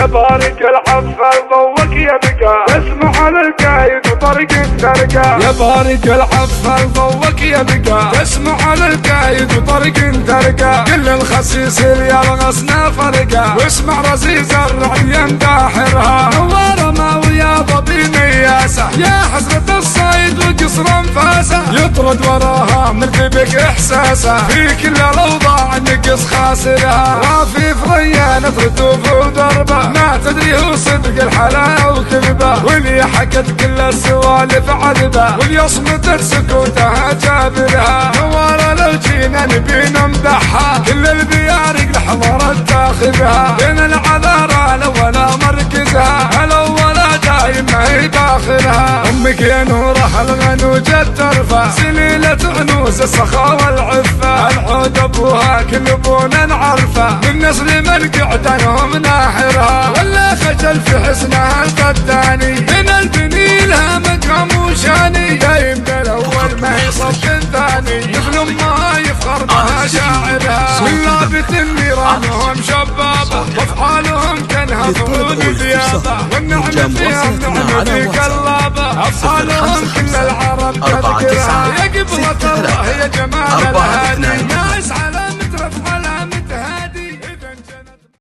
يا بارك الحفل ضوك يا بقى تسمع على القايد وطرق ترقى يا بارك الحفل ضوك يا بقى تسمع على القايد وطرق ترقى كل الخسيس يرغصنا فرقة واسمع رزيز الرعية داحرها نوار ماوية ضبي مياسة يا حسرة الصيد وقصر انفاسه يطرد وراها مرتبك احساسه في كل الاوضاع نقص خاسرها رافيف ريانة رتوف ودربه ما تدري هو صدق الحلا وكذبه واللي حكت كل السوالف عذبه واللي يصمت سكوتها جابرها نوار لو جينا نبي نمدحها كل البيارق لحضرت تاخذها بين العذارى ولا مركزها الاولى دايم ما هي داخلها امك يا نورها الغنوجة ترفع سليلة عنوس السخاء والعفة العود ابوها كل ابونا نعرفه من نسل من قعدانهم ناحرها ولا خجل في حسنها القداني من البني لها مقام وشاني دايم بالاول ما هي صف ثاني مثل امها يفخر بها شاعرها ولابت نيرانهم شبابه وافعالهم كانها ضرود ثيابه والنعمة فيها النعمة في قلابه افعالهم كل العرب تذكرها يا قبلة الله يا جمال الهادي